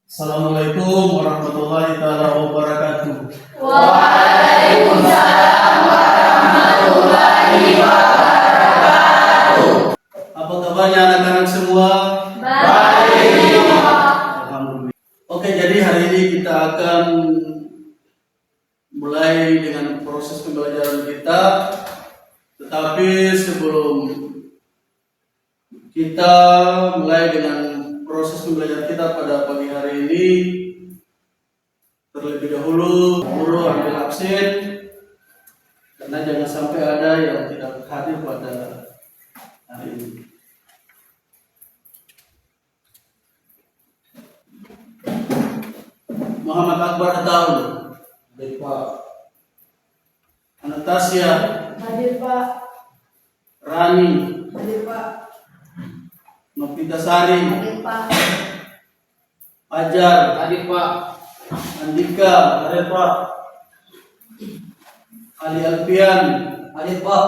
Assalamualaikum warahmatullahi wabarakatuh. Waalaikumsalam warahmatullahi wabarakatuh. Apa kabarnya anak-anak semua? Baik. Alhamdulillah. Oke, jadi hari ini kita akan mulai dengan proses pembelajaran kita. Tetapi sebelum kita mulai dengan proses pembelajaran kita pada pagi hari ini, terlebih dahulu guru ambil absen karena jangan sampai ada yang tidak hadir pada hari ini. Muhammad Akbar Hataul, hadir Pak. Anastasia, Hadir Pak. Rani, Hadir Pak. Novita Sari, Hadir Pak. Fajar, Hadir Pak. Andika, hadir Pak. Ali Alfian, hadir Pak.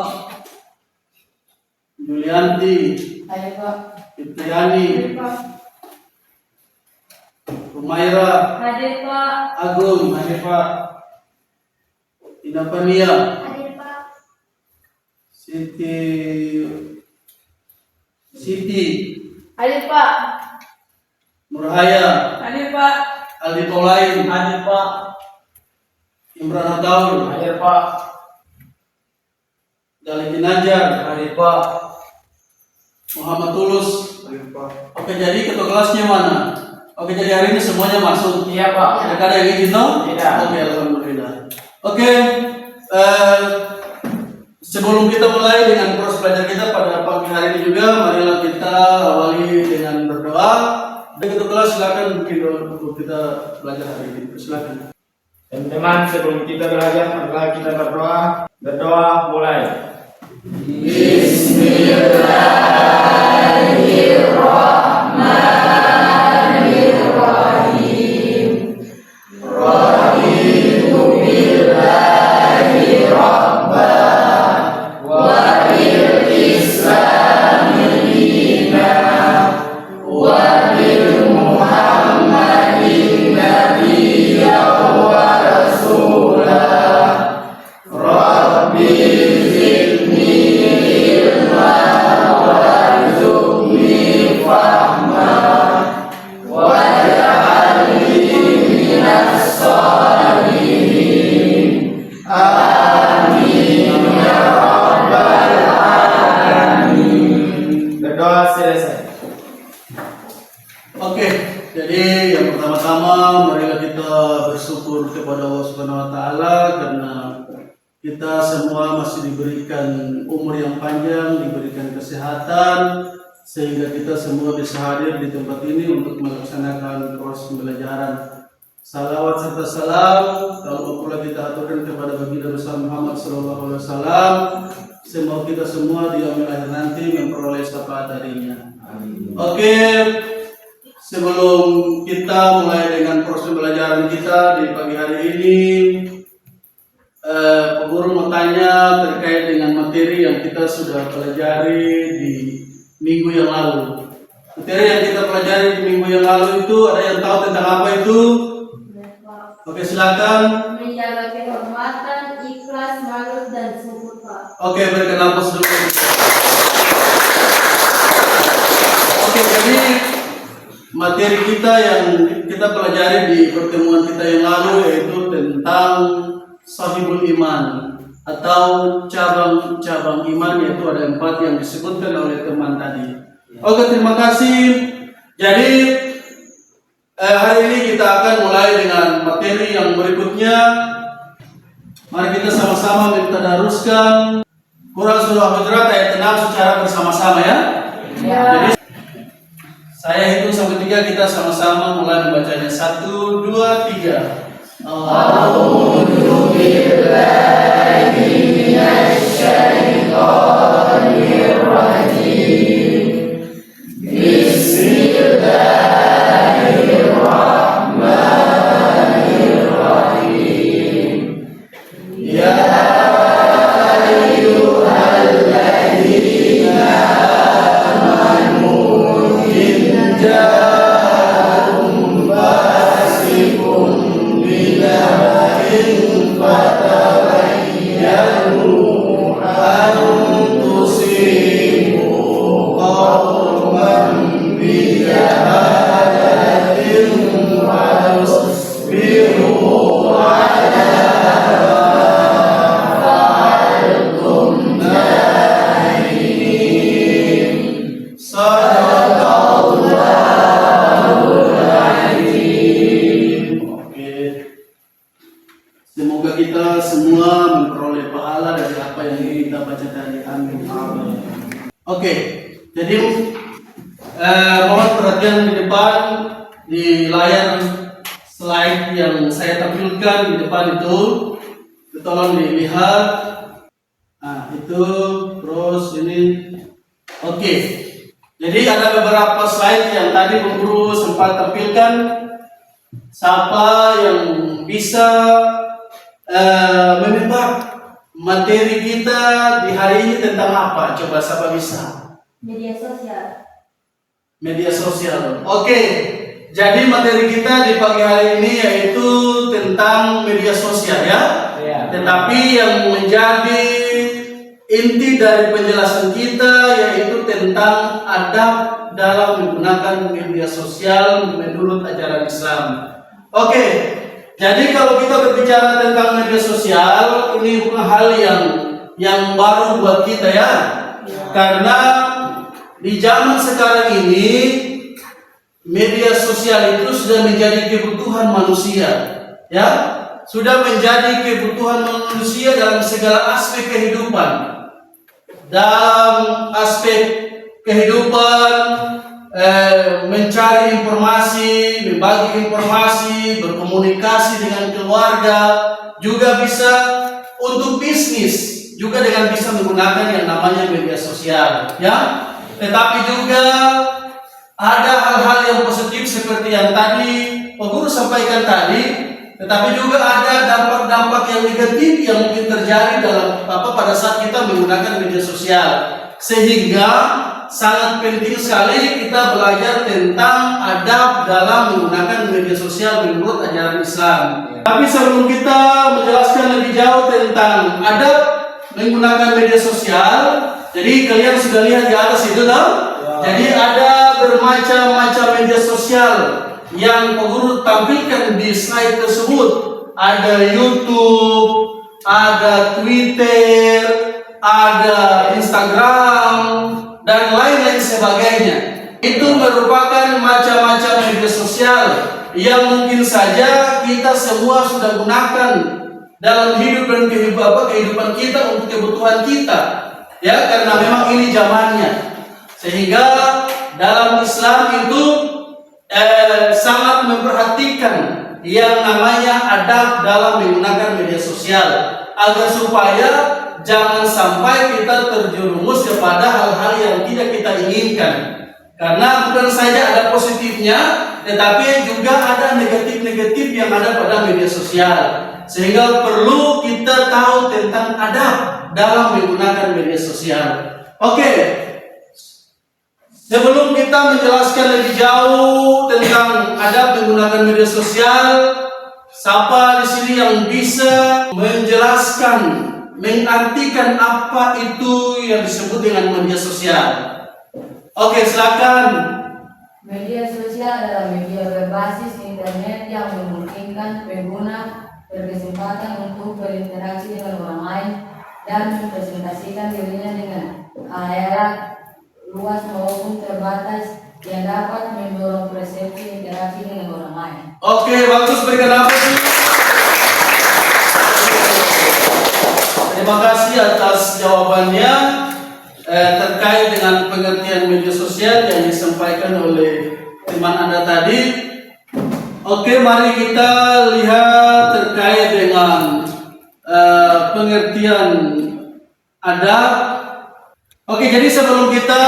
Julianti, Hadir Pak. Fitriani, Hadir Pak. Rumaira, Hadir Pak. Agung, hadir Pak. Ina Pania, Hadir Pak. Siti, Hadir Pak. Nurhaya, Hadir Pak. Aldi Paulain, Hadir Pak. Imran Hataul, Hadir Pak. Gali Najar, Hadir Pak. Muhammad Tulus. Hadir Pak. Oke, jadi ketua kelasnya mana? Oke, jadi hari ini semuanya masuk. Iya Pak. Ada yang izin no? Tidak. Oke, alhamdulillah. Oke, sebelum kita mulai dengan proses belajar kita pada pagi hari ini juga, marilah kita awali dengan berdoa. Dan ketua kelas silakan bikin doa untuk kita belajar hari ini. Silakan. Teman-teman, sebelum kita belajar, marilah kita berdoa. Berdoa mulai. Berdoa selesai. Oke, jadi yang pertama-tama marilah kita bersyukur kepada Allah Subhanahu wa taala karena kita semua masih diberikan umur yang panjang, diberikan kesehatan sehingga kita semua bisa hadir di tempat ini untuk melaksanakan proses pembelajaran. Salawat serta salam kalau pula kita aturkan kepada baginda besar Muhammad sallallahu alaihi wasallam. Semoga kita semua di yaumil akhir nanti memperoleh syafaat darinya. Oke, sebelum kita mulai dengan proses pembelajaran kita di pagi hari ini, Pak Guru mau tanya terkait dengan materi yang kita sudah pelajari di minggu yang lalu. Materi yang kita pelajari di minggu yang lalu itu ada yang tahu tentang apa itu? Oke, silakan. Menjaga kehormatan, ikhlas, malu, dan syukur Pak. Oke, berikan nafas dulu. Oke, jadi materi kita yang kita pelajari di pertemuan kita yang lalu yaitu tentang sahibul iman atau cabang-cabang iman, yaitu ada 4 yang disebutkan oleh teman tadi. Oke, terima kasih. Jadi hari ini kita akan mulai dengan materi yang berikutnya. Mari kita sama-sama mentadaruskan Quran surah Hujurat ayat 6 secara bersama-sama ya. Jadi saya hitung sampai 3, kita sama-sama mulai membacanya. 1, 2, 3. A'udzu billahi minasy syaithanir rajim. Bismillahirrahmanirrahim. Ya ayyuhalladzina amanu in ja'akum baca tadi. Amin. Oke, jadi mohon perhatian di depan di layar slide yang saya tampilkan di depan itu, tolong dilihat. Nah, itu terus ini. Oke. Jadi ada beberapa slide yang tadi Bu Guru sempat tampilkan. Siapa yang bisa menebak materi kita di hari ini tentang apa? Coba siapa bisa? Media sosial. Media sosial. Oke. Jadi materi kita di pagi hari ini yaitu tentang media sosial ya. Tetapi yang menjadi inti dari penjelasan kita yaitu tentang adab dalam menggunakan media sosial menurut ajaran Islam. Oke, jadi kalau kita berbicara tentang media sosial, ini bukan hal yang baru buat kita ya. Karena di zaman sekarang ini media sosial itu sudah menjadi kebutuhan manusia, ya. Sudah menjadi kebutuhan manusia dalam segala aspek kehidupan. Dalam aspek kehidupan, mencari informasi, membagi informasi, berkomunikasi dengan keluarga, juga bisa untuk bisnis, juga dengan bisa menggunakan yang namanya media sosial, ya. Tetapi juga ada hal-hal yang positif seperti yang tadi Pak Guru sampaikan tadi. Tetapi juga ada dampak-dampak yang negatif yang mungkin terjadi dalam pada saat kita menggunakan media sosial. Sehingga sangat penting sekali kita belajar tentang adab dalam menggunakan media sosial menurut ajaran Islam. Tapi sebelum kita menjelaskan lebih jauh tentang adab menggunakan media sosial, jadi kalian sudah lihat di atas itu toh? Jadi ada bermacam-macam media sosial yang Pak Guru tampilkan di slide tersebut. Ada YouTube, ada Twitter, ada Instagram, dan lain-lain sebagainya. Itu merupakan macam-macam media sosial yang mungkin saja kita semua sudah gunakan dalam hidup dan kehidupan kita untuk kebutuhan kita, ya, karena memang ini zamannya. Sehingga dalam Islam itu sangat memperhatikan yang namanya adab dalam menggunakan media sosial agar supaya jangan sampai kita terjerumus kepada hal-hal yang tidak kita inginkan. Karena bukan saja ada positifnya, tetapi juga ada negatif-negatif yang ada pada media sosial. Sehingga perlu kita tahu tentang adab dalam menggunakan media sosial. Oke. Sebelum kita menjelaskan lebih jauh tentang adab menggunakan media sosial, siapa di sini yang bisa menjelaskan, mengartikan apa itu yang disebut dengan media sosial? Oke, silakan. Media sosial adalah media berbasis internet yang memungkinkan pengguna berkesempatan untuk berinteraksi dengan orang lain dan mempresentasikan dirinya dengan khalayak luas maupun terbatas yang dapat mendorong persepsi interaksi dengan orang lain. Oke, bagus, berikan aplaus. Terima kasih atas jawabannya terkait dengan pengertian media sosial yang disampaikan oleh teman Anda tadi. Oke, mari kita lihat terkait dengan pengertian adab. Oke, jadi sebelum kita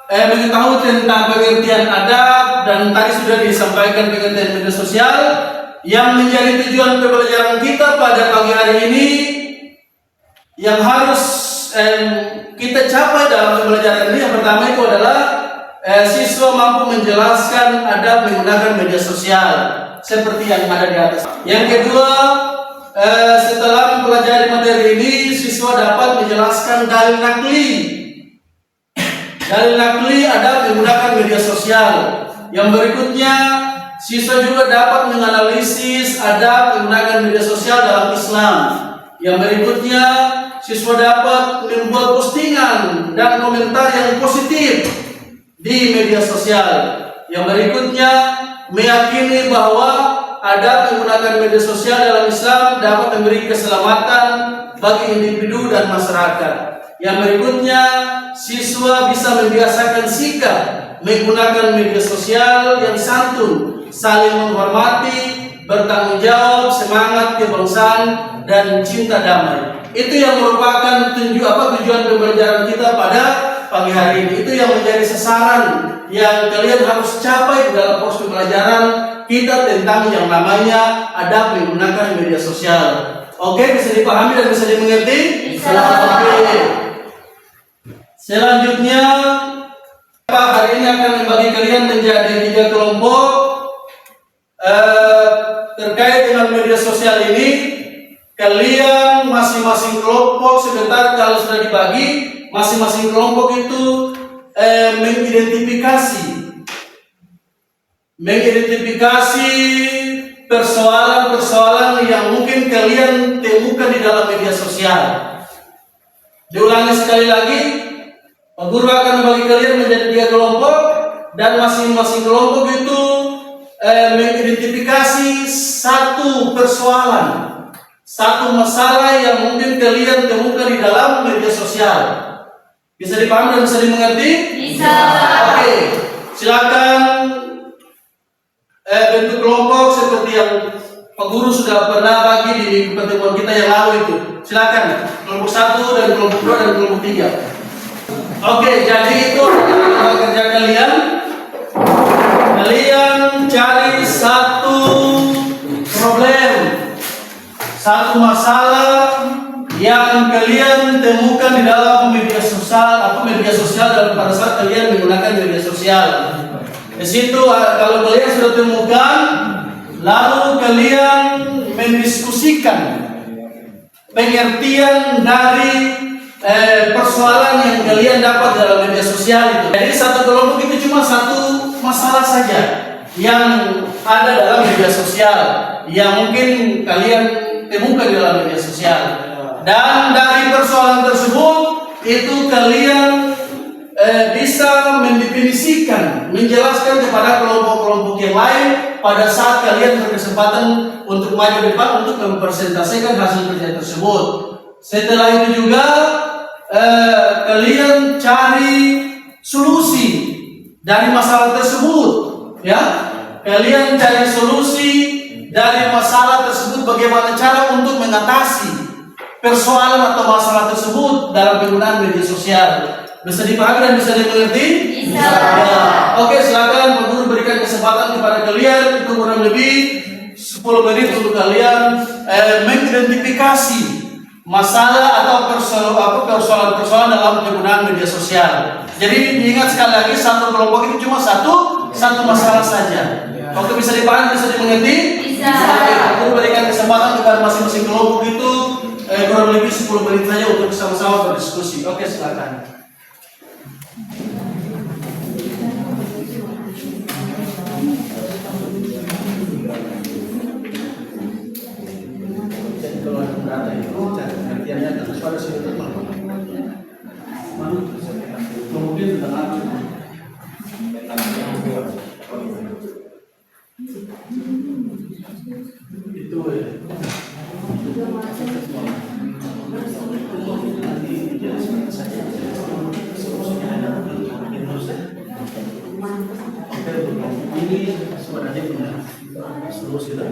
mengetahui tentang pengertian adab dan tadi sudah disampaikan pengertian media sosial, yang menjadi tujuan pembelajaran kita pada pagi hari ini, yang harus kita capai dalam pembelajaran ini, yang pertama itu adalah siswa mampu menjelaskan adab menggunakan media sosial seperti yang ada di atas. Yang kedua, setelah mempelajari materi ini, siswa dapat menjelaskan dalil nakli. Dalil nakli adab menggunakan media sosial. Yang berikutnya, siswa juga dapat menganalisis adab menggunakan media sosial dalam Islam. Yang berikutnya, siswa dapat membuat postingan dan komentar yang positif di media sosial. Yang berikutnya, meyakini bahwa adab menggunakan media sosial dalam Islam dapat memberi keselamatan bagi individu dan masyarakat. Yang berikutnya, siswa bisa membiasakan sikap menggunakan media sosial yang santun, saling menghormati, bertanggung jawab, semangat kebangsaan, dan cinta damai. Itu yang merupakan tujuan pembelajaran kita pada pagi hari ini. Itu yang menjadi sasaran yang kalian harus capai di dalam proses pembelajaran kita tentang yang namanya adab menggunakan media sosial. Oke, bisa dipahami dan bisa dimengerti? Bisa. Oke. Selanjutnya, hari ini akan membagi kalian menjadi 3 kelompok terkait dengan media sosial ini. Kalian masing-masing kelompok sebentar kalau sudah dibagi, masing-masing kelompok itu mengidentifikasi persoalan-persoalan yang mungkin kalian temukan di dalam media sosial. Diulangi sekali lagi, Pak Guru akan membagi kalian menjadi 3 kelompok dan masing-masing kelompok itu mengidentifikasi satu persoalan, satu masalah yang mungkin kalian temukan di dalam media sosial. Bisa dipahami dan bisa dimengerti? Bisa. Oke, silakan bentuk kelompok seperti yang Pak Guru sudah pernah bagi di pertemuan kita yang lalu itu. Silakan kelompok 1 dan kelompok 2 dan kelompok 3. Oke, jadi itu adalah kerja kalian. Kalian cari satu problem, satu masalah yang kalian temukan di dalam media sosial dalam pada saat kalian menggunakan media sosial. Di situ kalau kalian sudah temukan, lalu kalian mendiskusikan pengertian dari persoalan yang kalian dapat dalam media sosial itu. Jadi satu kelompok itu cuma satu masalah saja yang ada dalam media sosial yang mungkin kalian temukan di dalam media sosial. Dan dari persoalan tersebut itu kalian bisa mendefinisikan, menjelaskan kepada kelompok-kelompok yang lain pada saat kalian berkesempatan untuk maju depan untuk mempresentasikan hasil kerja tersebut. Setelah itu juga kalian cari solusi dari masalah tersebut, ya. Kalian cari solusi dari masalah tersebut, bagaimana cara untuk mengatasi persoalan atau masalah tersebut dalam penggunaan media sosial. Bisa dipahami dan bisa dimengerti? Bisa. Ya. Oke, silakan Pak Guru berikan kesempatan kepada kalian itu kurang lebih 10 menit untuk kalian mengidentifikasi masalah atau persoalan-persoalan dalam penggunaan media sosial. Jadi diingat sekali lagi, satu kelompok itu cuma satu masalah saja. Waktu bisa dipahami, bisa dimengerti? Bisa. Pak Guru berikan kesempatan kepada masing-masing kelompok itu kurang lebih 10 menit saja untuk sama-sama berdiskusi. Oke, silakan. Jadi kalau ada data itu cari pengertiannya dan pada sini teman. Kemudian tentang itu ya. Ini sebenarnya punya solusi lah.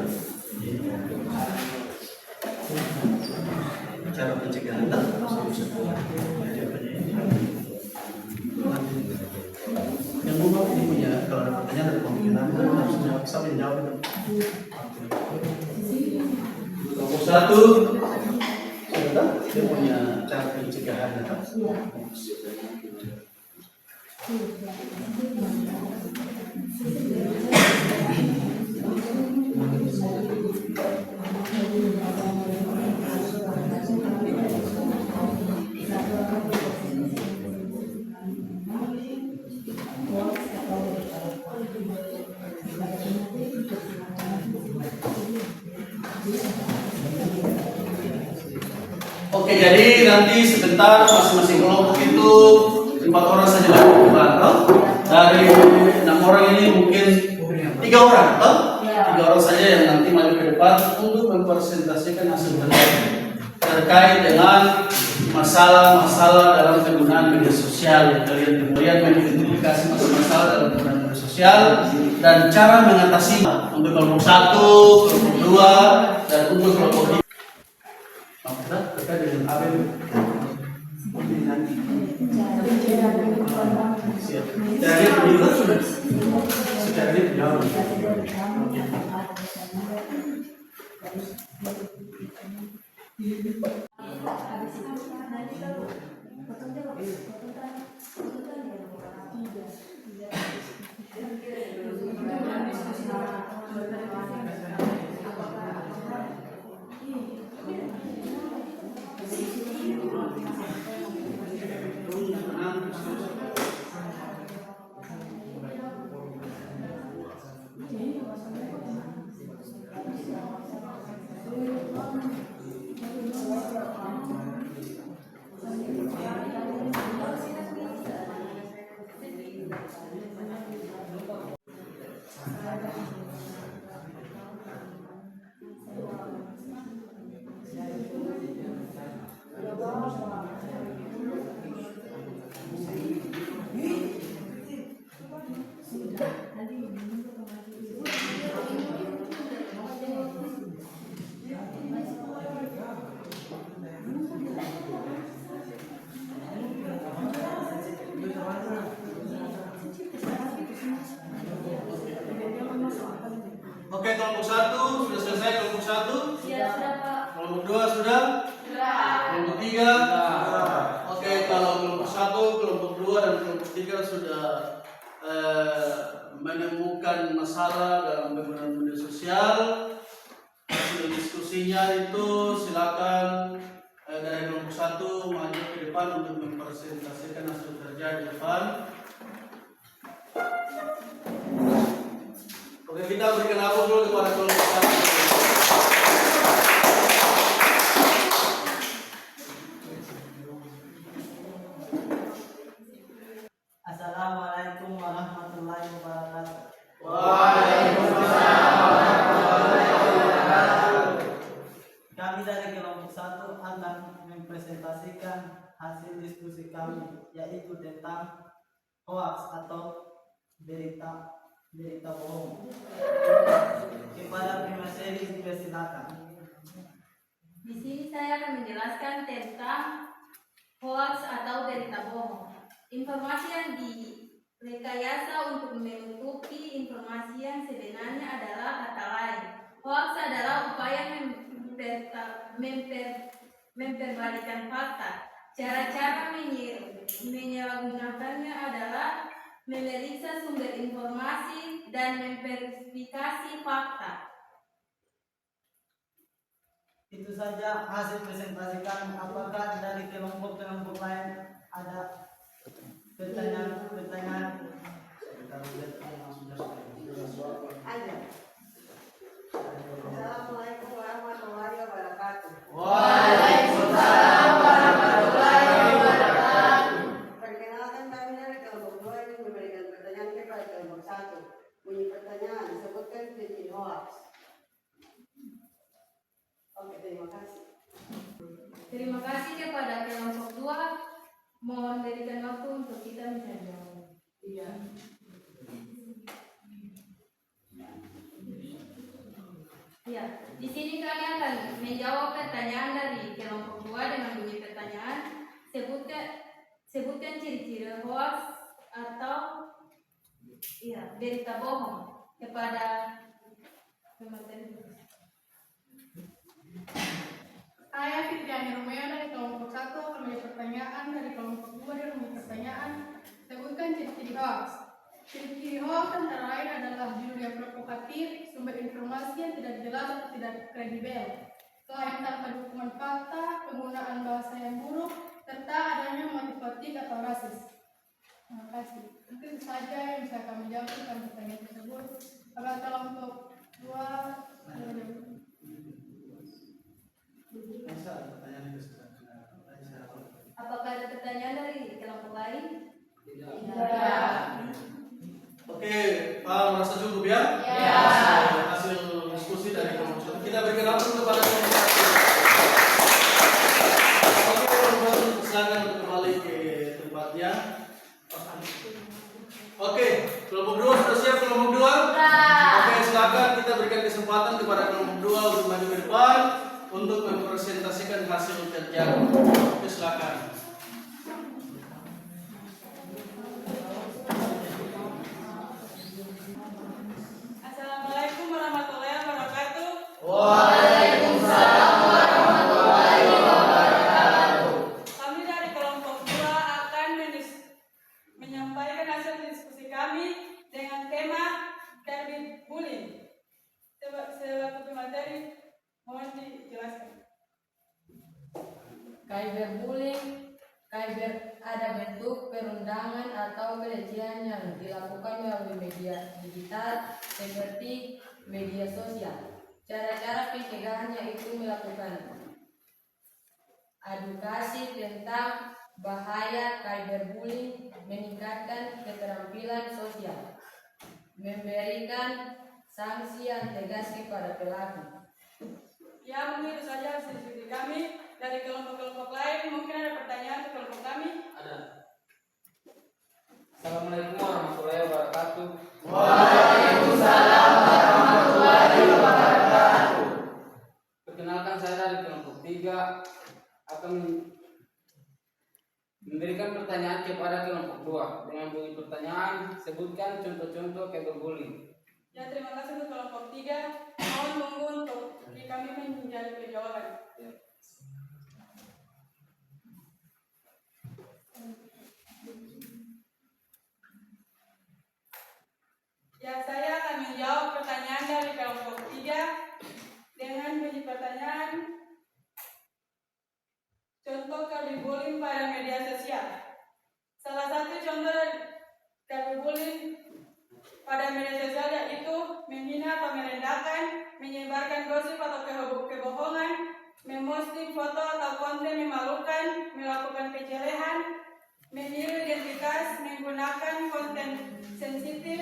Cara pencegahan dan solusi. Yang mau ini punya, kalau ada pertanyaan dari pembimbingan harus bisa menjawab. Kelompok 1 dia punya cara pencegahan kan? Oke, jadi nanti sebentar masing-masing kelompok itu 4 orang saja dari 6 orang ini mungkin 3 orang, Ya. 3 orang saja yang nanti maju ke depan untuk mempresentasikan hasil kerja. terkait dengan masalah-masalah dalam penggunaan media sosial. Kalian kemudian mengidentifikasi masalah-masalah dalam penggunaan media sosial dan cara mengatasinya untuk kelompok 1, kelompok 2, dan untuk kelompok 3. Terkait dengan apa itu? Jadi begitu sudah. Jadi jauh. Oke, kelompok 1 sudah selesai. Kelompok 1? Ya, sudah Pak. Kelompok 2 sudah? Sudah. Kelompok 3? Oke, kalau kelompok 1, kelompok 2, dan kelompok 3 sudah menemukan masalah dalam penggunaan media sosial. Hasil diskusinya itu silakan dari kelompok 1 maju ke depan untuk mempresentasikan hasil kerja di depan. Oke, kita berikan aplaus dulu kepada kelompok 1. Assalamualaikum warahmatullahi wabarakatuh. Waalaikumsalam warahmatullahi wabarakatuh. Kami dari kelompok 1 akan mempresentasikan hasil diskusi kami, yaitu tentang hoax atau berita bohong. Kepada pemateri silakan. Di sini saya akan menjelaskan tentang hoax atau berita bohong. Informasi yang direkayasa untuk menutupi informasi yang sebenarnya adalah kata lain. Hoax adalah upaya memperbalikan fakta. Cara-cara menyalahgunakannya adalah memeriksa sumber informasi dan memverifikasi fakta. Itu saja hasil presentasi kami. Apakah dari kelompok-kelompok lain ada pertanyaan? Ada. Assalamualaikum warahmatullahi wabarakatuh. Waalaikumsalam warahmatullahi wabarakatuh. Perkenalkan kami dari kelompok 2 yang memberikan pertanyaan kepada kelompok 1. Bunyi pertanyaan, sebutkan definisi hoax. Oke, terima kasih. Terima kasih kepada kelompok 2. Mohon berikan waktu untuk kita menjawab. Iya. Ya, di sini kami akan menjawab pertanyaan dari kelompok 2 dengan bunyi pertanyaan. Sebutkan ciri-ciri hoax atau berita bohong kepada pemateri. Saya Fitriani Romeo dari kelompok 1 akan menjawab pertanyaan dari kelompok 2 dengan bunyi pertanyaan. Sebutkan ciri-ciri hoax. Ciri-ciri hoax antara lain adalah judul yang provokatif, sumber informasi yang tidak jelas atau tidak kredibel, selain tanpa dukungan fakta, penggunaan bahasa yang buruk, serta adanya motif politik atau rasis. Terima kasih. Mungkin itu saja yang bisa kami jawab tentang pertanyaan tersebut. Apakah kelompok 2 Apakah ada pertanyaan dari kelompok lain? Oke, Pak merasa cukup ya? Ya. Hasil diskusi dari kelompok 1. Kita berikan aplaus kepada kelompok 1. kesempatan kepada kelompok 2 untuk maju ke depan untuk mempresentasikan hasil kerja. Oke, silakan. Assalamualaikum warahmatullahi wabarakatuh. Waalaikumsalam warahmatullahi wabarakatuh. Kami dari kelompok 2 akan menyampaikan hasil diskusi kami dengan tema cyberbullying. Selaku pemateri, mohon dijelaskan. Cyberbullying ada bentuk perundangan atau pelecehan yang dilakukan melalui media digital seperti media sosial. Cara-cara pencegahannya itu melakukan edukasi tentang bahaya cyberbullying, meningkatkan keterampilan sosial, memberikan sanksi yang tegas kepada pelaku. Ya, mungkin itu saja hasil diskusi kami. Dari kelompok-kelompok lain, mungkin ada pertanyaan ke kelompok kami? Ada. Assalamualaikum warahmatullahi wabarakatuh. Waalaikumsalam warahmatullahi wabarakatuh. Perkenalkan, saya dari kelompok 3 akan memberikan pertanyaan kepada kelompok 2. Dengan bunyi pertanyaan, sebutkan contoh-contoh cyberbullying. Ya, terima kasih untuk kelompok 3. Mohon tunggu untuk kami menjadi penjawaban. Ya, saya akan menjawab pertanyaan dari kelompok 3 dengan bunyi pertanyaan contoh cyberbullying pada media sosial. Salah satu contoh cyberbullying pada media sosial yaitu menghina atau merendahkan, menyebarkan gosip atau kebohongan, memposting foto atau konten memalukan, melakukan pencelehan, meniru identitas, menggunakan konten sensitif,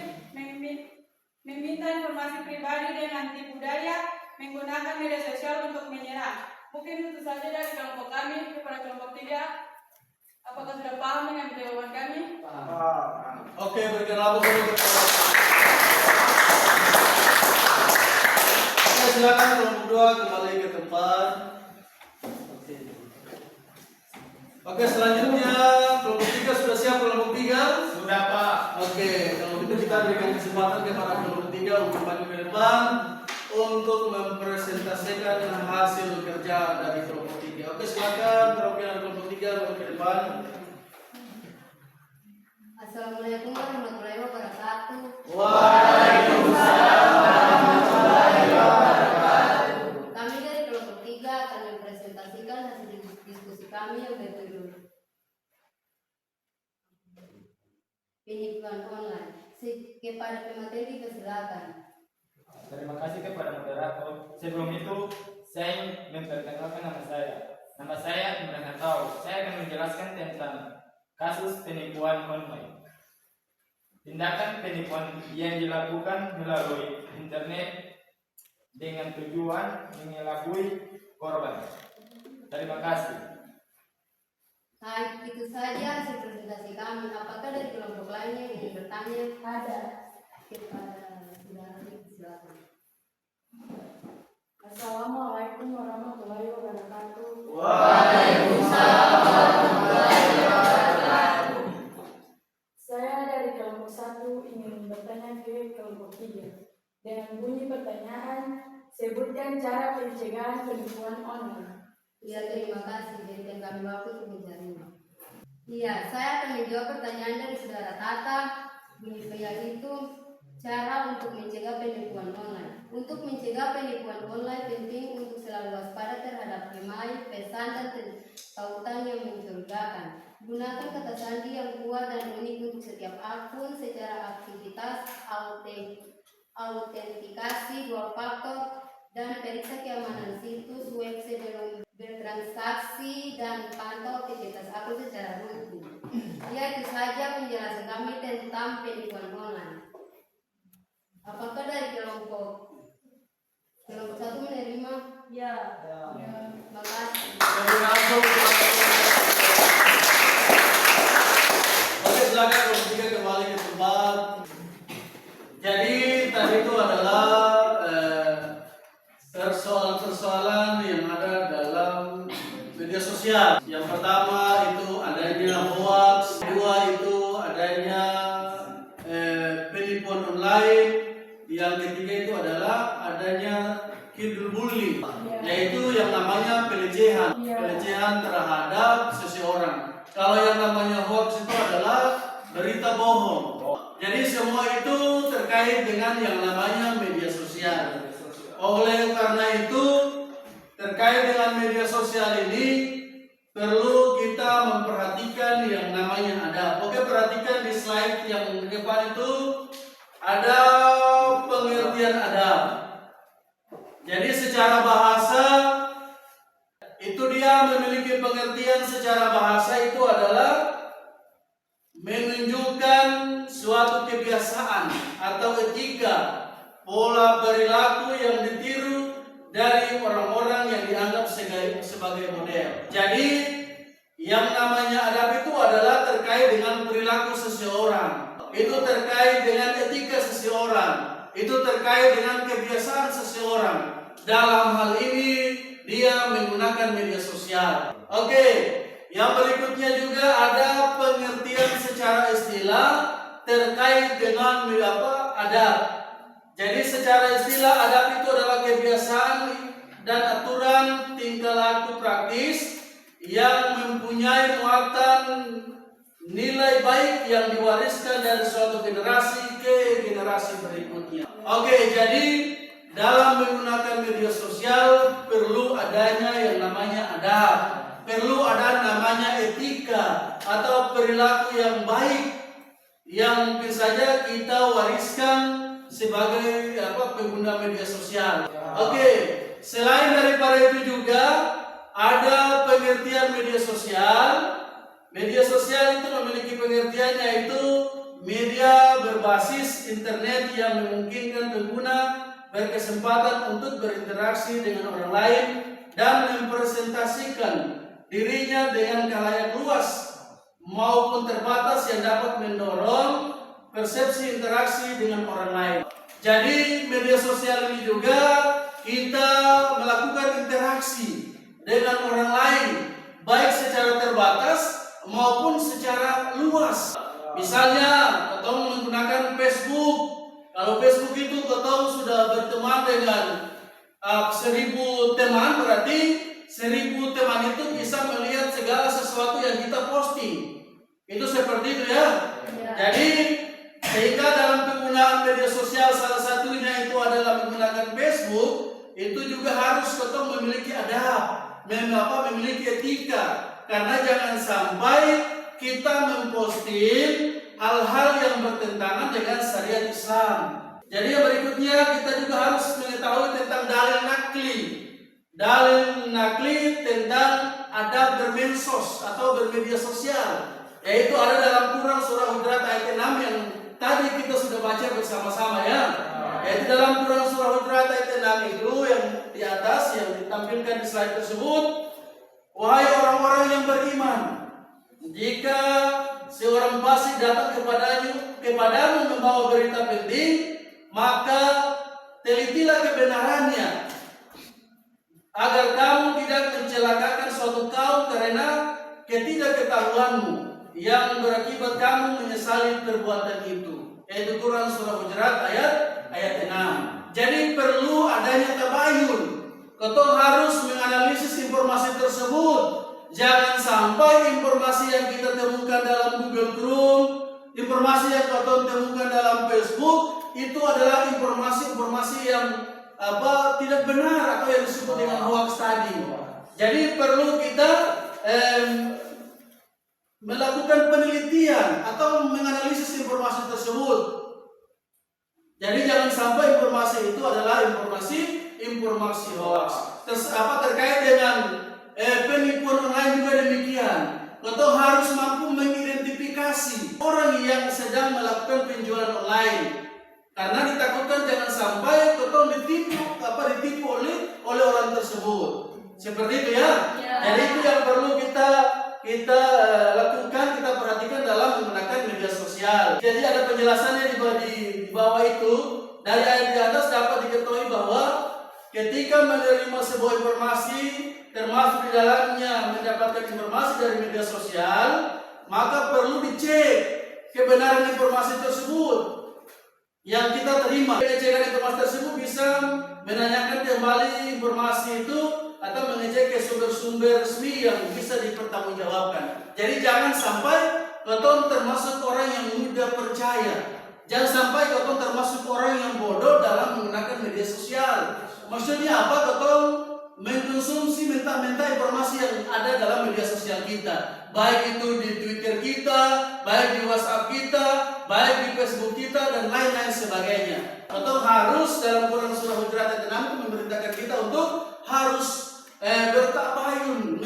meminta informasi pribadi dengan tipu daya, menggunakan media sosial untuk menyerang. Mungkin itu saja dari kelompok kami kepada kelompok 3. Apakah sudah paham dengan jawaban kami? Oke, berkenan dulu. Oke, silakan kelompok 2 kembali ke tempat. Oke, selanjutnya kelompok 3 sudah siap kelompok 3? Sudah, Pak. Oke, kalau gitu kita berikan kesempatan kepada kelompok 3 untuk maju ke depan untuk mempresentasikan hasil kerja dari kelompok 3. Oke, silakan perwakilan kelompok 3 maju ke depan. Assalamualaikum warahmatullahi wabarakatuh. Waalaikumsalam warahmatullahi wabarakatuh. Kami dari kelompok 3 akan mempresentasikan hasil diskusi kami yang berjudul penipuan online. Kepada pemateri persilakan. Terima kasih kepada moderator. Sebelum itu, saya ingin memperkenalkan nama saya. Nama saya Imran Hatau. Saya akan menjelaskan tentang kasus penipuan online. Tindakan penipuan yang dilakukan melalui internet dengan tujuan mengelabui korban. Terima kasih. Hai, itu saja hasil presentasi kami. Apakah dari kelompok lainnya yang ingin bertanya? Ada. Kepada saudara, silakan. Assalamualaikum warahmatullahi wabarakatuh. Waalaikumsalam warahmatullahi wabarakatuh. Saya dari kelompok 1 ingin bertanya ke kelompok 3. Dengan bunyi pertanyaan, sebutkan cara pencegahan penipuan online. Ya, terima kasih. Berikan kami waktu untuk mencarinya. Iya, saya akan menjawab pertanyaan dari saudara Tata. Bunyi itu cara untuk mencegah penipuan online. Untuk mencegah penipuan online penting untuk selalu waspada terhadap email, pesan, dan tautan yang mencurigakan. Gunakan kata sandi yang kuat dan unik untuk setiap akun secara aktivitas autentikasi 2 faktor dan periksa keamanan situs web sebelum bertransaksi dan pantau aktivitas akun secara rutin. Ya, itu saja penjelasan kami tentang penipuan online. Apakah dari kelompok 1 menerima? Ya. Terima kasih. Oke, silakan kelompok 3 kembali ke tempat. Jadi tadi itu adalah persoalan-persoalan yang ada dalam media sosial. Yang pertama itu adanya hoax, kedua itu adanya penipuan online, yang ketiga itu adalah adanya cyberbullying, yaitu yang namanya pelecehan terhadap seseorang. Kalau yang namanya hoax itu adalah berita bohong. Jadi semua itu terkait dengan yang namanya media sosial. Oleh karena itu, terkait dengan media sosial ini perlu kita memperhatikan yang namanya adab. Oke, perhatikan di slide yang depan itu ada pengertian adab. Jadi secara bahasa itu dia memiliki pengertian secara bahasa itu adalah menunjukkan suatu kebiasaan atau etika, pola perilaku yang ditiru dari orang-orang yang dianggap sebagai model. Jadi yang namanya adab itu adalah terkait dengan perilaku seseorang, itu terkait dengan etika seseorang, itu terkait dengan kebiasaan seseorang. Dalam hal ini dia menggunakan media sosial. Oke, yang berikutnya juga ada pengertian secara istilah terkait dengan adab. Jadi secara istilah adab itu adalah kebiasaan dan aturan tingkah laku praktis yang mempunyai muatan nilai baik yang diwariskan dari suatu generasi ke generasi berikutnya. Oke, jadi dalam menggunakan media sosial perlu adanya yang namanya adab, perlu ada namanya etika atau perilaku yang baik yang mungkin saja kita wariskan sebagai pengguna media sosial. Oke, selain daripada itu juga ada pengertian media sosial. Media sosial itu memiliki pengertian yaitu media berbasis internet yang memungkinkan pengguna berkesempatan untuk berinteraksi dengan orang lain dan mempresentasikan dirinya dengan khalayak luas maupun terbatas yang dapat mendorong persepsi interaksi dengan orang lain. Jadi media sosial ini juga kita melakukan interaksi dengan orang lain baik secara terbatas maupun secara luas. Misalnya, ketemu menggunakan Facebook. Kalau Facebook itu ketemu sudah berteman dengan 1000 teman, berarti 1000 teman itu bisa melihat segala sesuatu yang kita posting. Itu seperti itu ya. Jadi sehingga dalam penggunaan media sosial salah satunya itu adalah menggunakan Facebook, itu juga harus ketemu memiliki adab, memiliki etika. Karena jangan sampai kita memposting hal-hal yang bertentangan dengan syariat Islam. Jadi yang berikutnya kita juga harus mengetahui tentang dalil nakli. Dalil nakli tentang adab bermedsos atau bermedia sosial, yaitu ada dalam Quran surah Hujurat ayat 6 yang tadi kita sudah baca bersama-sama ya. Yaitu dalam Quran surah Hujurat ayat 6 itu yang di atas yang ditampilkan di slide tersebut. Wahai orang-orang yang beriman, jika seorang fasik datang kepadamu membawa berita penting, maka telitilah kebenarannya, agar kamu tidak mencelakakan suatu kaum karena ketidakketahuanmu yang berakibat kamu menyesali perbuatan itu. Yaitu Quran surah Hujurat ayat 6. Jadi perlu adanya tabayun. Kita harus menganalisis informasi tersebut. Jangan sampai informasi yang kita temukan dalam Google Chrome, informasi yang kita temukan dalam Facebook itu adalah informasi-informasi yang tidak benar atau yang disebut dengan hoax tadi. Jadi perlu kita melakukan penelitian atau menganalisis informasi tersebut. Jadi jangan sampai informasi itu adalah informasi hoax. Terkait dengan penipuan online juga demikian. Kita harus mampu mengidentifikasi orang yang sedang melakukan penjualan online. Karena ditakutkan jangan sampai kita ditipu oleh orang tersebut. Seperti itu ya. Jadi itu yang perlu kita lakukan, kita perhatikan dalam menggunakan media sosial. Jadi ada penjelasannya di bawah itu. Dari ayat di atas dapat diketahui bahwa ketika menerima sebuah informasi, termasuk di dalamnya mendapatkan informasi dari media sosial, maka perlu dicek kebenaran informasi tersebut yang kita terima. Pengecekan informasi tersebut bisa menanyakan kembali informasi itu atau mengecek ke sumber-sumber resmi yang bisa dipertanggungjawabkan. Jadi jangan sampai kau termasuk orang yang mudah percaya. Jangan sampai kau termasuk orang yang bodoh dalam menggunakan media sosial. Maksudnya apa? Kau mengkonsumsi mentah-mentah informasi yang ada dalam media sosial kita, baik itu di Twitter kita, baik di WhatsApp kita, baik di Facebook kita, dan lain-lain sebagainya. Atau harus dalam Quran surah Hujurat ayat 6 memerintahkan kita untuk harus bertabayun,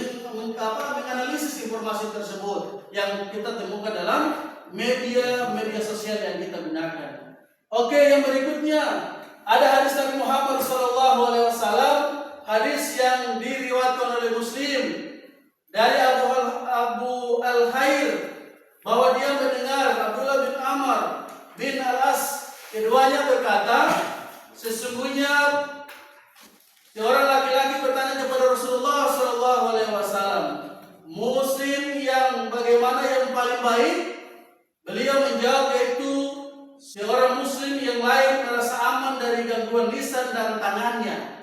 menganalisis informasi tersebut yang kita temukan dalam media sosial yang kita gunakan. Oke, yang berikutnya ada hadis Nabi Muhammad SAW. Hadis yang diriwayatkan oleh Muslim dari Abu Al-Khair bahwa dia mendengar Abdullah bin Amr bin Al-As, keduanya berkata, sesungguhnya seorang laki-laki bertanya kepada Rasulullah SAW, Muslim yang bagaimana yang paling baik? Beliau menjawab, yaitu seorang Muslim yang lain merasa aman dari gangguan lisan dan tangannya.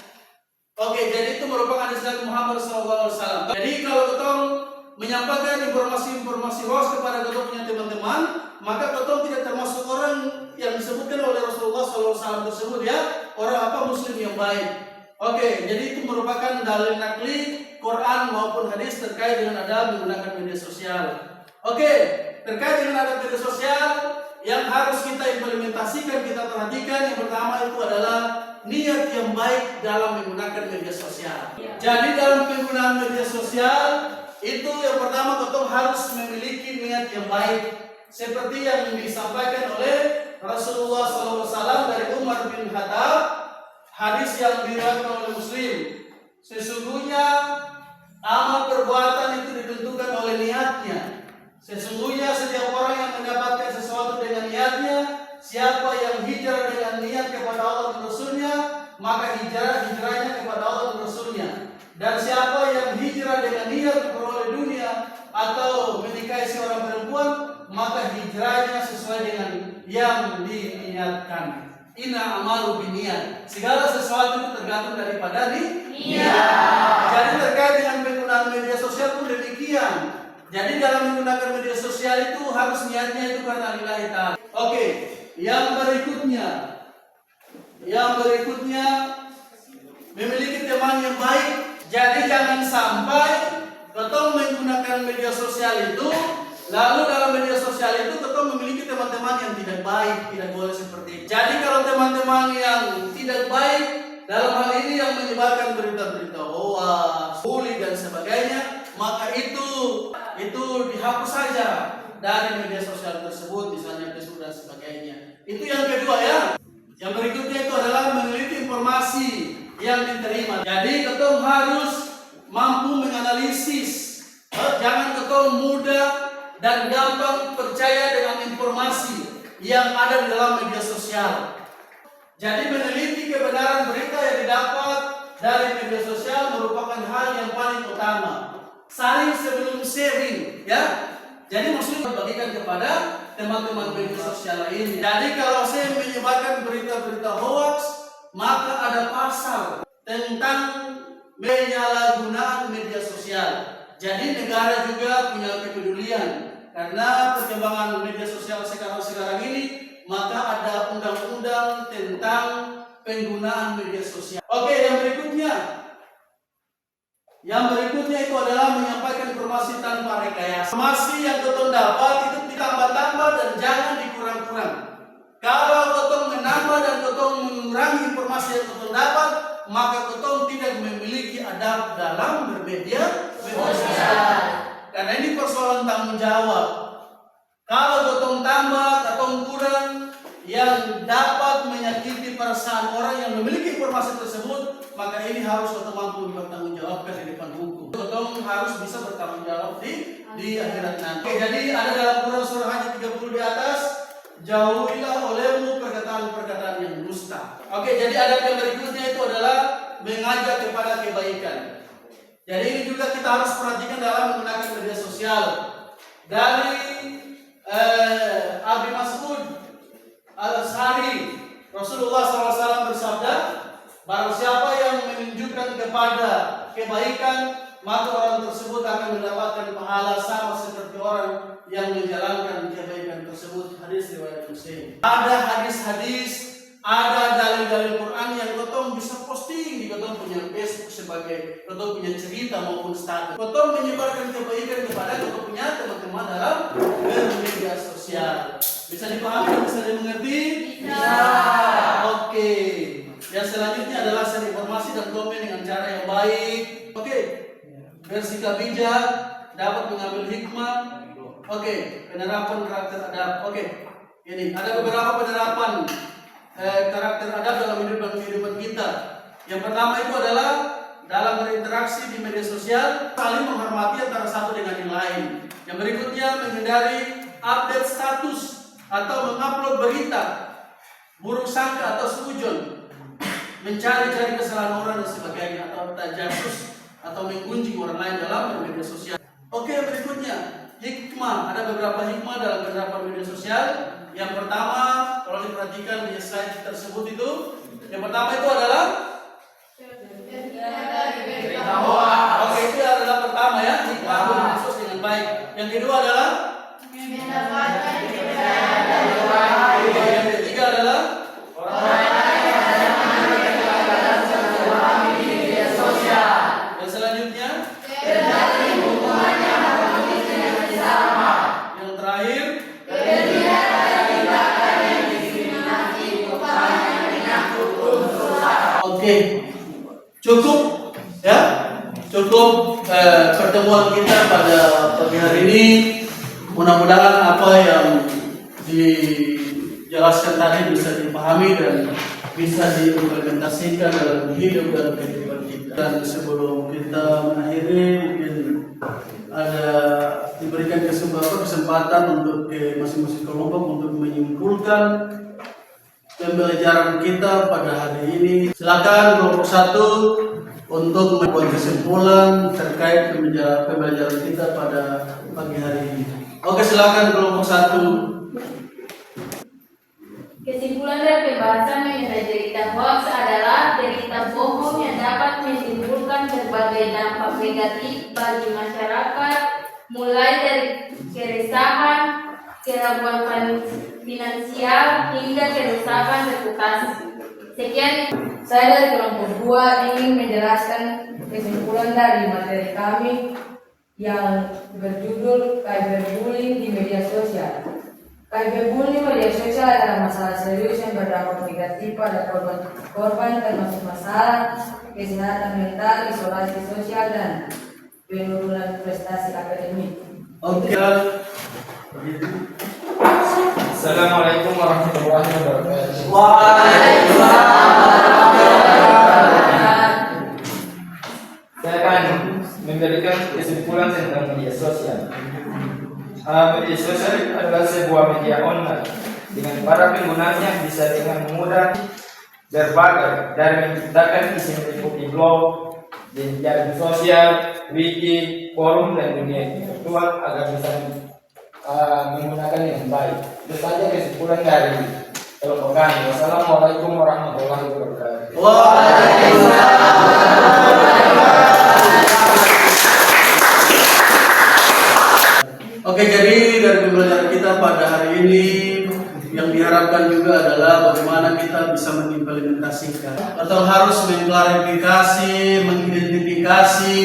Oke, jadi itu merupakan hadis Nabi Muhammad SAW. Jadi kalau kita menyampaikan informasi-informasi hoax kepada kita punya teman-teman, maka kita tidak termasuk orang yang disebutkan oleh Rasulullah SAW tersebut, ya, orang apa Muslim yang baik. Oke, jadi itu merupakan dalil nakli Quran maupun hadis terkait dengan adab menggunakan media sosial. Oke, terkait dengan adab media sosial yang harus kita implementasikan, kita perhatikan, yang pertama itu adalah niat yang baik dalam menggunakan media sosial. Jadi dalam penggunaan media sosial itu yang pertama kita harus memiliki niat yang baik, seperti yang disampaikan oleh Rasulullah SAW dari Umar bin Khattab, hadis yang diriwayatkan oleh Muslim. Sesungguhnya amal perbuatan itu ditentukan oleh niatnya. Sesungguhnya setiap orang yang mendapatkan sesuatu dengan niatnya, siapa yang hijrah dengan niat kepada Allah dan Rasulnya, maka hijrahnya kepada Allah dan Rasulnya. Dan siapa yang hijrah dengan niat memperoleh dunia atau menikahi seorang perempuan, maka hijrahnya sesuai dengan yang diniatkan. Inna amalu binniat. Segala sesuatu itu tergantung daripada niat. Jadi terkait dengan penggunaan media sosial pun demikian. Jadi dalam menggunakan media sosial itu harus niatnya itu karena lillahi ta'ala. Oke. Yang berikutnya memiliki teman yang baik. Jadi jangan sampai kita menggunakan media sosial itu, lalu dalam media sosial itu kita memiliki teman-teman yang tidak baik. Tidak boleh seperti itu. Jadi kalau teman-teman yang tidak baik dalam hal ini yang menyebarkan berita-berita hoax, bully dan sebagainya, maka itu dihapus saja dari media sosial tersebut, misalnya Facebook dan sebagainya. Itu yang kedua, ya. Yang berikutnya itu adalah meneliti informasi yang diterima. Jadi ketum harus mampu menganalisis. Jangan ketum mudah dan gampang percaya dengan informasi yang ada di dalam media sosial. Jadi meneliti kebenaran berita yang didapat dari media sosial merupakan hal yang paling utama. Saling sebelum sharing, ya. Jadi maksudnya bagikan kepada teman-teman media sosial lainnya. Jadi kalau saya menyebarkan berita-berita hoax, maka ada pasal tentang penyalahgunaan media sosial. Jadi negara juga punya kepedulian karena perkembangan media sosial sekarang ini, maka ada undang-undang tentang penggunaan media sosial. Oke, yang berikutnya itu adalah menyampaikan informasi tanpa rekayasa. Informasi yang kita dapat itu ditambah-tambah dan jangan dikurang-kurang. Kalau kita menambah dan kita mengurangi informasi yang kita dapat, maka kita tidak memiliki adab dalam bermedia sosial. Karena ini persoalan tanggung jawab. Kalau kita tambah atau kurang yang dapat menyakiti perasaan orang yang memiliki informasi tersebut, maka ini harus kita mampu bertanggung jawabkan di depan hukum. Kita harus bisa bertanggung jawab di akhirat nanti. Oke, jadi ada dalam Quran surah ayat 30 di atas, jauhilah olehmu perkataan-perkataan yang dusta. Oke, jadi adab yang berikutnya itu adalah mengajak kepada kebaikan. Jadi ini juga kita harus perhatikan dalam menggunakan media sosial. Dari Abi Mas'ud Al-Ash'ari, Rasulullah SAW bersabda, barang siapa yang menunjukkan kepada kebaikan, maka orang tersebut akan mendapatkan pahala sama seperti orang yang menjalankan kebaikan tersebut. Hadis riwayat Muslim. Ada hadis-hadis, ada dalil-dalil Quran yang kotong bisa posting di kotong punya Facebook sebagai kotong punya cerita maupun status. Kotong menyebarkan kebaikan kepada kotong punya teman-teman dalam media sosial. Bisa dipahami, bisa dimengerti? Bisa. Oke. Yang selanjutnya adalah share informasi dan komen dengan cara yang baik. Oke. Bersikap bijak, dapat mengambil hikmah. Oke. Penerapan karakter adab. Oke. Ini ada beberapa penerapan karakter adab dalam kehidupan kita. Yang pertama itu adalah dalam berinteraksi di media sosial, saling menghormati antara satu dengan yang lain. Yang berikutnya, menghindari update status atau mengupload berita, buruk sangka atau suudzon, mencari-cari kesalahan orang dan sebagainya, atau tajasus atau menggunjing orang lain dalam media sosial. Oke, berikutnya hikmah. Ada beberapa hikmah dalam penerapan media sosial. Yang pertama, kalau diperhatikan di slide tersebut itu, yang pertama itu adalah berita hoax. Oke, itu adalah pertama ya, hikmah berproses dengan baik. Yang kedua adalah mendapatkan kepercayaan dari orang lain. Yang ketiga adalah di media sosial. Yang selanjutnya terjadi hubungan yang harmonis dengan sesama. Yang terakhir oke, cukup ya, cukup pertemuan kita pada pagi hari ini. Mudah-mudahan apa yang dijelaskan tadi bisa dipahami dan bisa diimplementasikan dalam hidup dan kehidupan kita. Dan sebelum kita mengakhiri, mungkin ada diberikan kesempatan untuk masing-masing kelompok untuk menyimpulkan pembelajaran kita pada hari ini. Silakan kelompok 1 untuk membuat kesimpulan terkait pembelajaran kita pada pagi hari ini. Oke, silakan kelompok 1. Kesimpulan dari pembahasan mengenai berita hoax adalah berita bohong yang dapat menimbulkan berbagai dampak negatif bagi masyarakat, mulai dari keresahan, keraguan finansial hingga kerusakan reputasi. Sekian, Saya dari kelompok 2 ingin menjelaskan kesimpulan dari materi kami yang berjudul cyberbullying di media sosial. Cyberbullying di media sosial adalah masalah serius yang berdampak negatif pada korban termasuk masalah kesehatan mental, isolasi sosial, dan penurunan prestasi akademik. Oke. Assalamualaikum warahmatullahi wabarakatuh. Saya akan memberikan kesimpulan tentang media sosial. Media sosial adalah sebuah media online dengan para penggunanya bisa dengan mudah berbagai dari menciptakan isi meliputi blog, jaring sosial, wiki, forum, dan dunia virtual agar bisa menggunakan yang baik. Itu saja kesimpulan dari kelompok kami. Wassalamualaikum warahmatullahi wabarakatuh. Oke, jadi dari pembelajaran kita pada hari ini yang diharapkan juga adalah bagaimana kita bisa mengimplementasikan atau harus mengklarifikasi, mengidentifikasi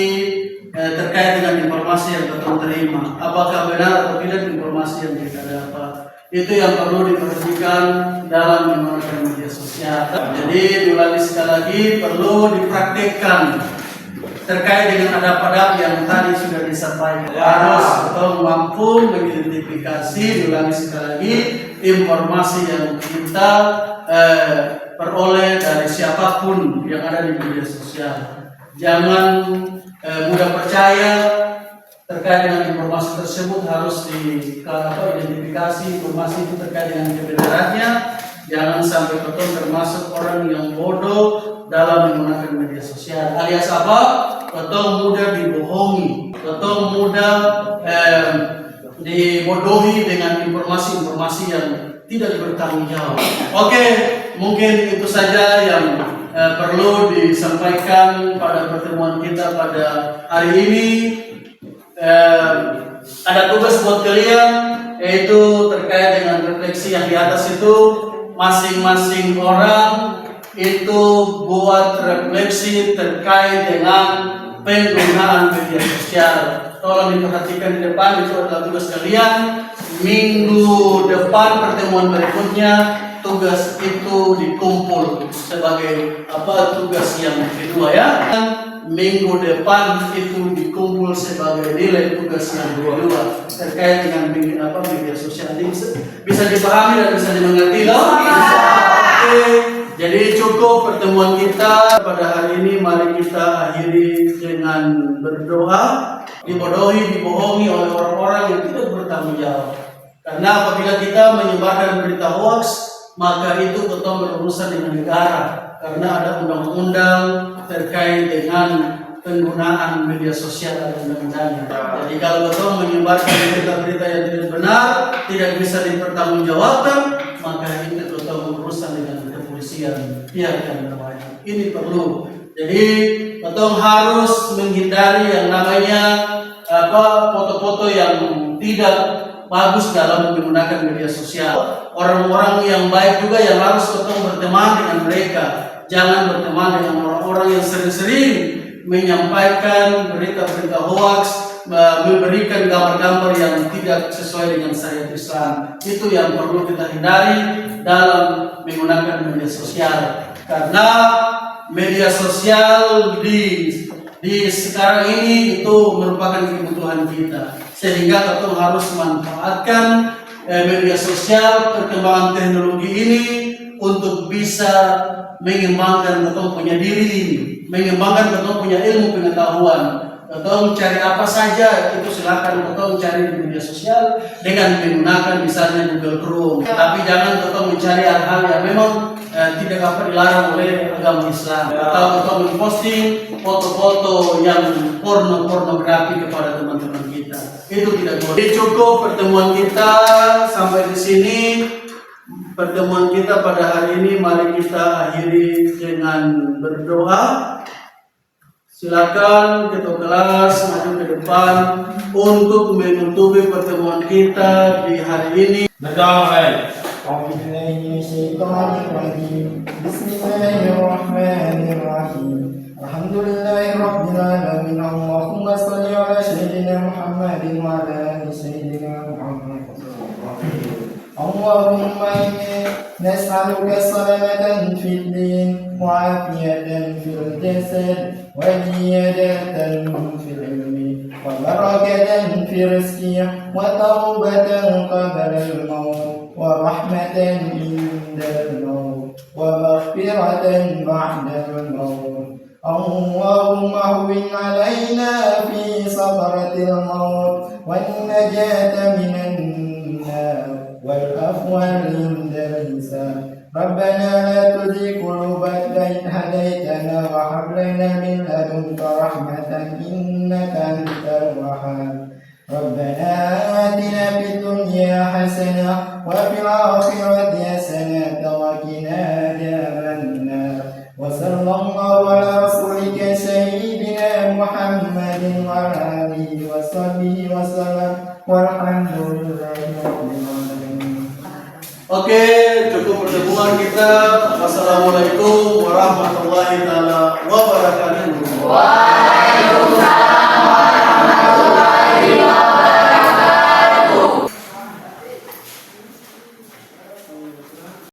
terkait dengan informasi yang kita terima. Apakah benar atau tidak informasi yang kita dapat? Itu yang perlu diperhatikan dalam menggunakan media sosial. Jadi diulangi sekali lagi, perlu dipraktikkan terkait dengan adab-adab yang tadi sudah disampaikan. Harus atau mampu mengidentifikasi, diulangi sekali lagi, informasi yang kita peroleh dari siapapun yang ada di media sosial. Jangan mudah percaya terkait dengan informasi tersebut, harus diidentifikasi informasi itu terkait dengan kebenarannya. Jangan sampai termasuk orang yang bodoh dalam menggunakan media sosial. Alias apa? Ketong mudah dibohongi, ketong mudah dibodohi dengan informasi-informasi yang tidak bertanggung jawab. Oke, mungkin itu saja yang perlu disampaikan pada pertemuan kita pada hari ini. Ada tugas buat kalian, yaitu terkait dengan refleksi yang di atas itu. Masing-masing orang itu buat refleksi terkait dengan penggunaan media sosial. Tolong diperhatikan di depan, itu adalah tugas kalian. Minggu depan pertemuan berikutnya tugas itu dikumpul sebagai tugas yang kedua ya. Minggu depan itu dikumpul sebagai nilai tugas yang kedua terkait dengan media sosial. Ini bisa dipahami dan bisa dimengerti loh. Oke, jadi cukup pertemuan kita pada hari ini. Mari kita akhiri dengan berdoa. Dibohongi oleh orang-orang yang tidak bertanggung jawab. Karena apabila kita menyebarkan berita hoax, maka itu betul berurusan dengan negara. Karena ada undang-undang terkait dengan penggunaan media sosial dan undang-undangnya. Jadi kalau betul menyebarkan berita-berita yang tidak benar, tidak bisa dipertanggungjawabkan, maka itu betul berurusan dengan kepolisian, pihak yang berwajib. Ini perlu. Jadi betul harus menghindari yang namanya foto-foto yang tidak bagus dalam menggunakan media sosial. Orang-orang yang baik juga yang harus betul berteman dengan mereka. Jangan berteman dengan orang-orang yang sering-sering menyampaikan berita-berita hoax, memberikan gambar-gambar yang tidak sesuai dengan syariat Islam. Itu yang perlu kita hindari dalam menggunakan media sosial. Karena media sosial di sekarang ini itu merupakan kebutuhan kita. Sehingga kita harus manfaatkan media sosial, perkembangan teknologi ini untuk bisa mengembangkan kita punya diri, mengembangkan kita punya ilmu pengetahuan. Kita cari apa saja itu silakan kita cari di media sosial dengan menggunakan misalnya Google Chrome. Tapi jangan kita mencari hal-hal yang memang tidak dapat dilarang oleh agama Islam. Atau kita memposting foto-foto yang pornografi kepada teman-teman kita. Itu tidak boleh. Cukup pertemuan kita sampai di sini. Pertemuan kita pada hari ini mari kita akhiri dengan berdoa. Silakan ketua kelas maju ke depan untuk menutupi pertemuan kita di hari ini. Berdoa. Bismillahirrahmanirrahim. Alhamdulillahirabbil alamin. Allahumma shalli ala sayyidina Muhammadin wa ala ali sayyidina Muhammad. Allahumma inni nas'aluka salamatan fid din wa afiyatan fil jasad wa ziyadatan fil ilmi wa barakatan fil rizqi wa taubatan qabla al-maut wa rahmatan inda al-maut wa maghfiratan ba'da al-maut. Allahumma hwin alaina fi sakratil maut wan najata minan nar والعفو عند الحساب. ربنا لا تزغ قلوبنا إذ هديتنا وهب لنا من لدنك رحمة إنك أنت الوهاب. ربنا آتنا في الدنيا حسنة وفي الآخرة حسنة وقنا عذاب النار. وصلى الله على رسولك سيدنا محمد وعلى آله وصحبه وسلم والحمد لله رب العالمين. Oke, cukup pertemuan kita. Wassalamualaikum warahmatullahi wabarakatuh.